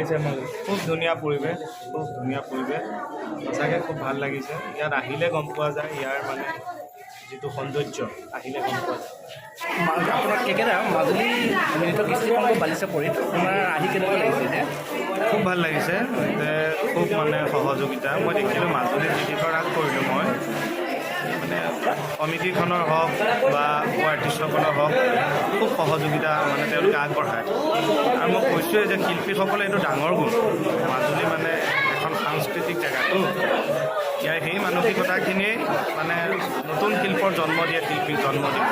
লাগিছে মোক খুব ধুনীয়া পৰিৱেশ সঁচাকৈ খুব ভাল লাগিছে ইয়াত আহিলে গম পোৱা যায় ইয়াৰ মানে যিটো সৌন্দৰ্য আহিলে গম পোৱা যায় আপোনাৰ কেকেৰা মাজুলী নৃত্য কৃষ্টিপংগ বালিচাপৰিত আপোনাৰ আহি কেনেকুৱা লাগিছে এতিয়া খুব ভাল লাগিছে খুব মানে সহযোগিতা মই দেখিলোঁ মাজুলীত যিকেইখন ৰাগ কৰিলোঁ মই মানে কমিটিখনৰ হওক বা আৰ্টিষ্টসকলৰ হওক খুব সহযোগিতা মানে তেওঁলোকে আগবঢ়ায় আৰু মই কৈছোঁৱেই যে শিল্পীসকলে এইটো ডাঙৰ গুণ মাজুলী মানে এখন সাংস্কৃতিক জেগাটো ইয়াৰ সেই মানসিকতাখিনিয়ে মানে নতুন শিল্পৰ জন্ম দিয়ে শিল্পীক জন্ম দিয়ে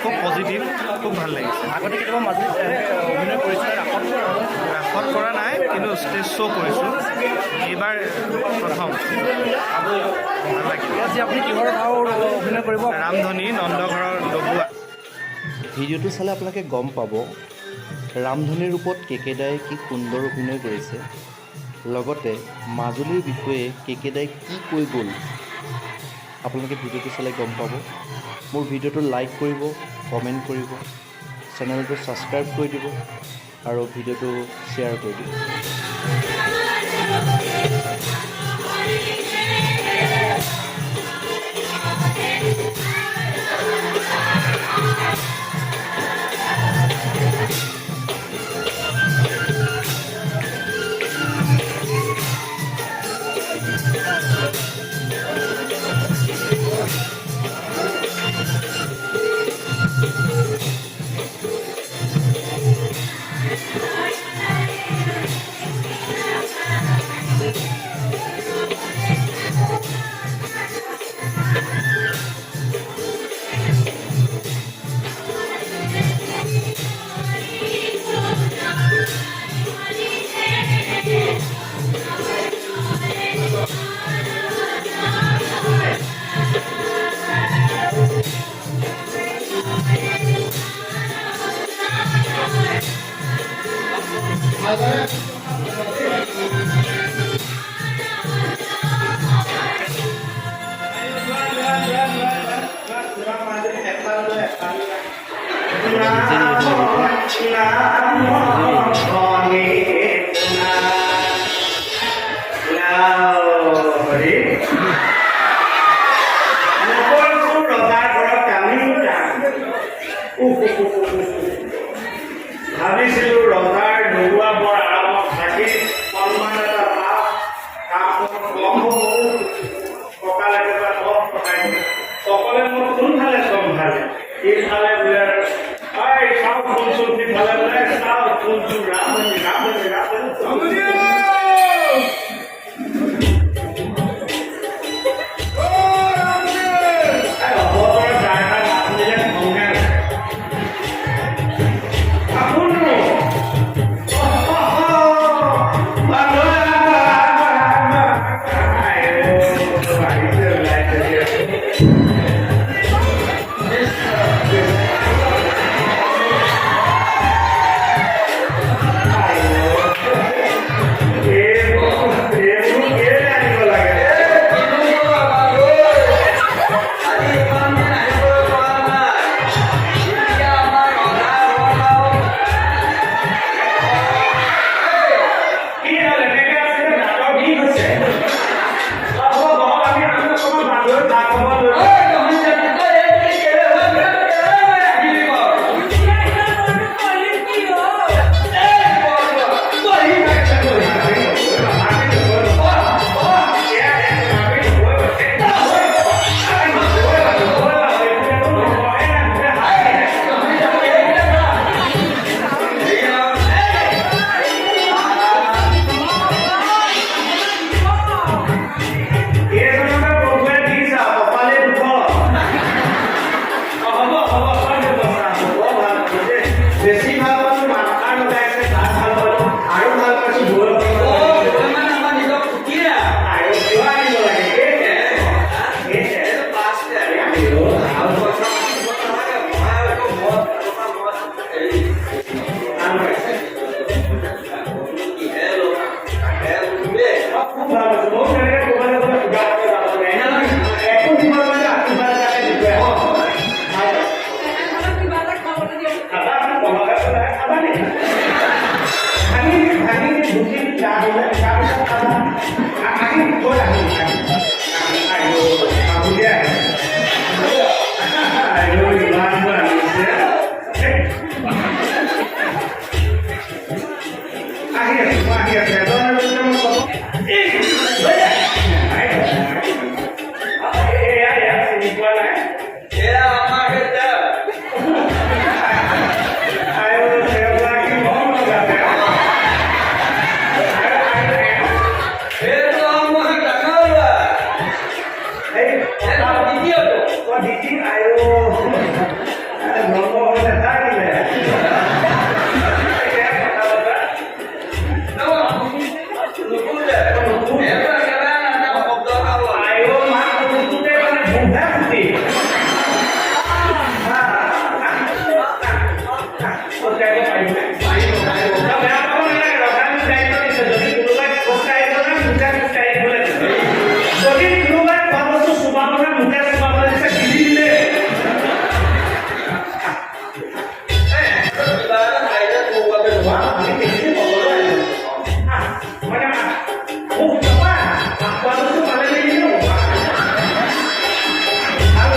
খুব পজিটিভ খুব ভাল লাগিছে আগতে কেতিয়াবা মাজুলীত অভিনয় কৰিছিলে ৰাসত কৰা নাই কিন্তু ষ্টেজ শ্ব' কৰিছোঁ এইবাৰ প্ৰথম ভাল লাগিল আজি আপুনি কিহৰ ভাও অভিনয় কৰিব ৰামধনী নন্দঘৰৰ লগোৱা ভিডিঅ'টো চালে আপোনালোকে গম পাব ৰামধনীৰ ৰূপত কেকেদাই কি সুন্দৰ অভিনয় কৰিছে লগতে মাজুলীৰ বিষয়ে কেকেদাই কি কৈ গ'ল আপোনালোকে ভিডিঅ'টো চালে গম পাব মোৰ ভিডিঅ'টো লাইক কৰিব কমেণ্ট কৰিব চেনেলটো ছাবস্ক্ৰাইব কৰি দিব আৰু ভিডিঅ'টো শ্বেয়াৰ কৰি দিব ভাবিছিলো ৰজাৰ নৰুৱা বৰ আৰামত থাকি সন্মান এটা পাপ কাম কম হ'ব কঁকাল একেবাৰে কম পঠাই সকলে মোক কোনফালে চম্ভালে এইফালে বোলে চাওঁ শুনচোন সিফালে বোলে চাওঁ শুনচোন ৰামধনী ৰামধনী ৰামধনী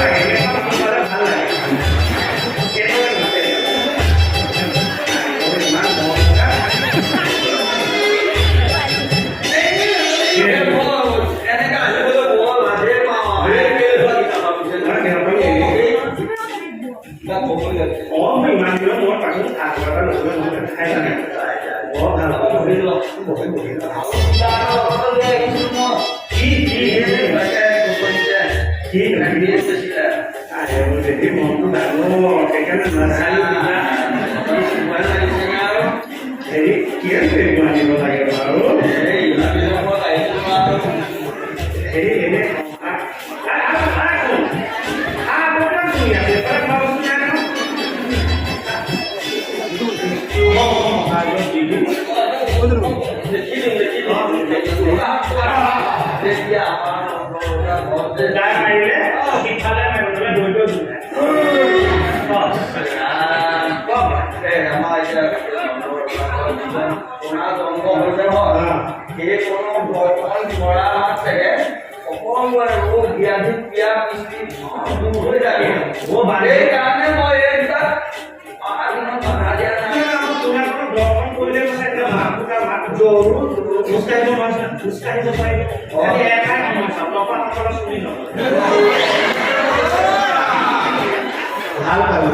লাগে ভাল লাগে কেনেকৈ নাচে ইমান মই ইমান দিনৰ মই পাছত আগৰ নতুন খাই জানে বৰ ভাল দেখি মনটো ডাঙৰ সেইকাৰণে হেৰি কি আছে আনিব লাগে বাৰু হেৰি এনে ভাল পালো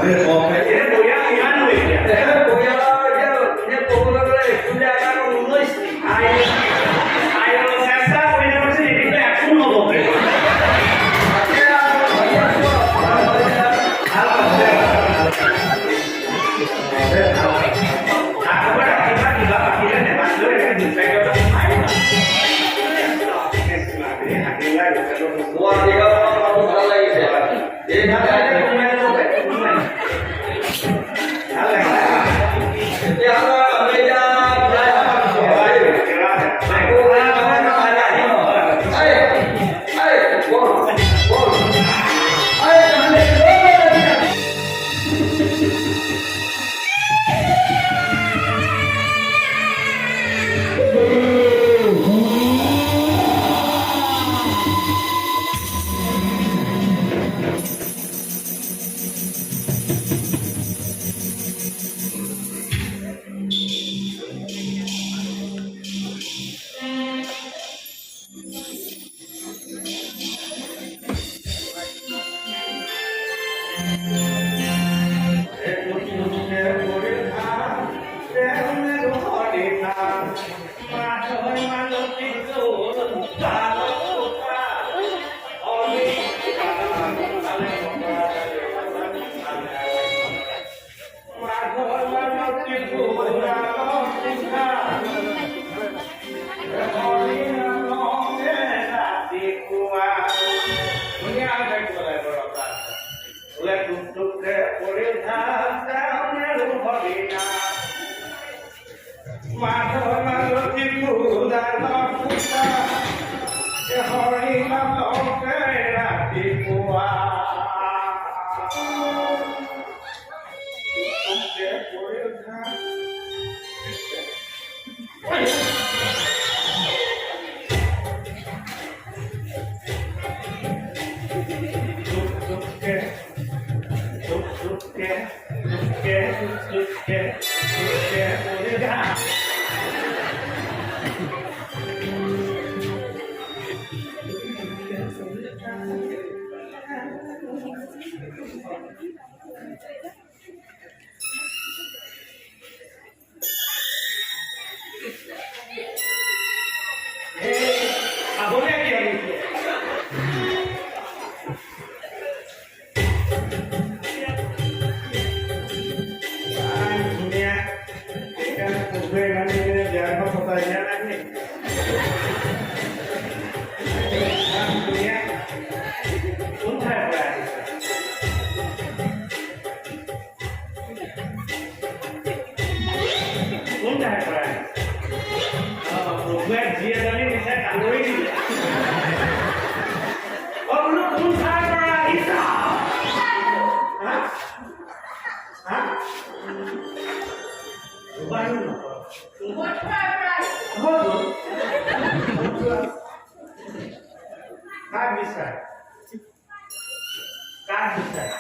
তাক বিচাৰে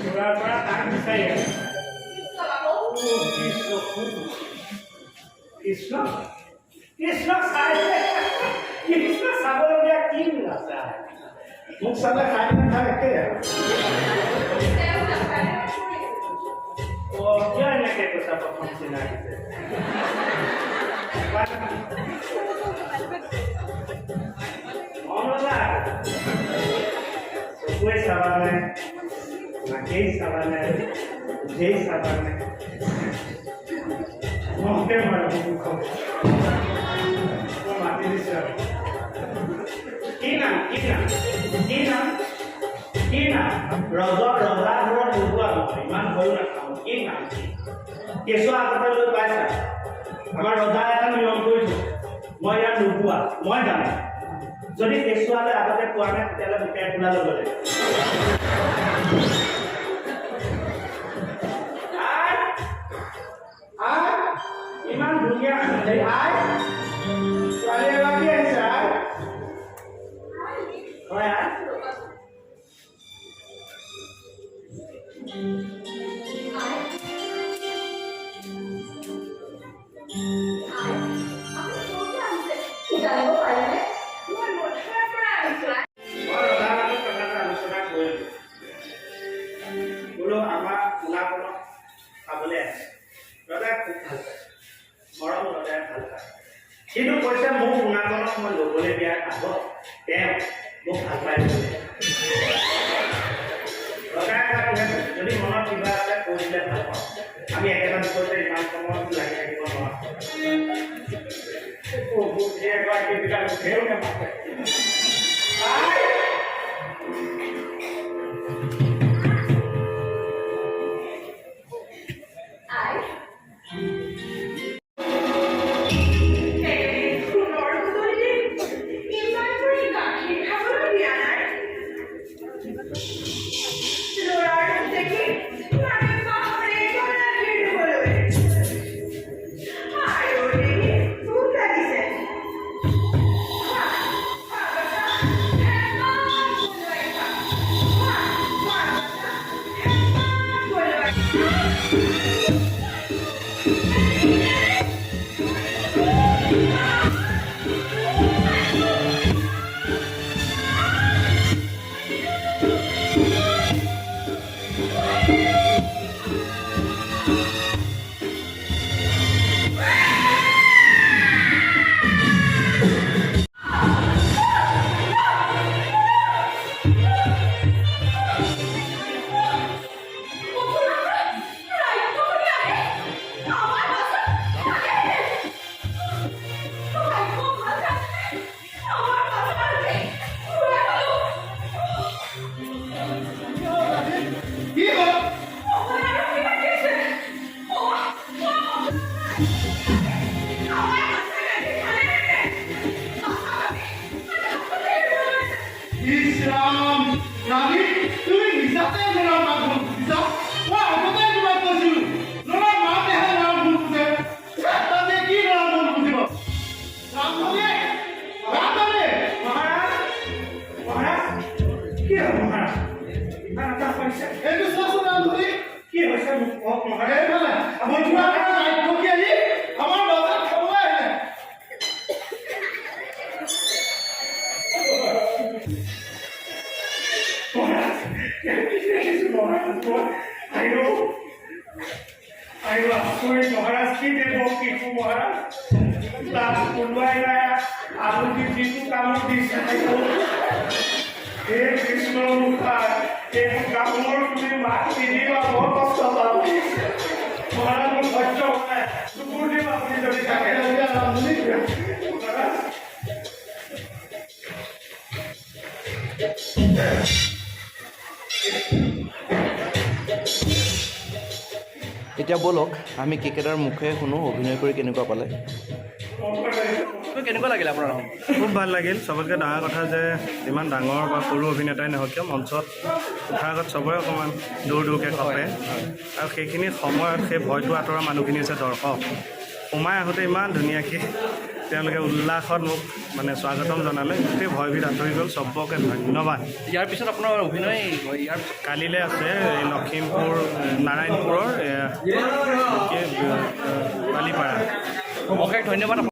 ফুৰাৰ পৰা তাক বিচাৰি আহে কৃষ্ণ কৃষ্ণ চাইছে কৃষ্ণ চাবলগীয়া কি আছে মোক চালে খাই নাখায় একে কিয় এনেকৈ কৈছা প্ৰথম চিনাকিতে চকুৱে চাবানে নাকেই চাবানে উঠেই চাবানে মহকে মাৰো মাতি দিছো কি নাম কি নাম কি নাম কি নাম ৰজাবোৰৰ নোপোৱা নহয় ইমান ভয়ো নাখাওঁ কি নাম কেঁচুৱা আগতে লৈ পাইছা আমাৰ ৰজাই এটা নিয়ম কৰিছোঁ মই ইয়াত নোপোৱা মই জানো যদি কেঁচুৱালে আগতে পোৱা নাই তেতিয়াহ'লে মোকে খোলা ল'ব লাগিব ইমান ধুনীয়া আই ছোৱালী এগৰাকী আহিছে আই হয় আই কিন্তু কৈছে মোক শুনাকণক মই ল'বলৈ দিয়াৰ আগত তেওঁ মোক ভাল পাই যদি মনত কিবা আছে কৈ দিলে ভাল পাওঁ আমি একেটা বিষয়তে ইমান সময়ত লাগি থাকিব মহারাজ কি দেব কিছু মহারাজ তার কোনোয়াই আপনি যিটো কামত দিছে হে কৃষ্ণ মুখাৰ এই কামৰ তুমি মাত দিবা বৰ কষ্ট পাব মহাৰাজ মোৰ সহ্য হোৱা নাই চকুৰ দিম আপুনি যদি থাকে এতিয়া ব'লক আমি কেকেদাৰ মুখে শুনো অভিনয় কৰি কেনেকুৱা পালে। কেনেকুৱা লাগিলে আপোনাৰ? খুব ভাল লাগিল। চবতকৈ ডাঙৰ কথা যে যিমান ডাঙৰ বা সৰু অভিনেতাই নহওক কিয় মঞ্চত উঠাৰ আগত চবৰে অকণমান দূৰ দূৰকৈ কঁপে আৰু সেইখিনি সময়ত সেই ভয়টো আঁতৰা মানুহখিনি হৈছে দৰ্শক। সোমাই আহোঁতে ইমান ধুনীয়াকৈ তেওঁলোকে উল্লাসত মোক মানে স্বাগতম জনালে, গোটেই ভয়বিধ আঁতৰি গ'ল। চবকে ধন্যবাদ। ইয়াৰ পিছত আপোনাৰ অভিনয় ইয়াৰ পিছত কালিলৈ আছে এই লখিমপুৰ নাৰায়ণপুৰৰ বালিপাৰা। অশেষ ধন্যবাদ।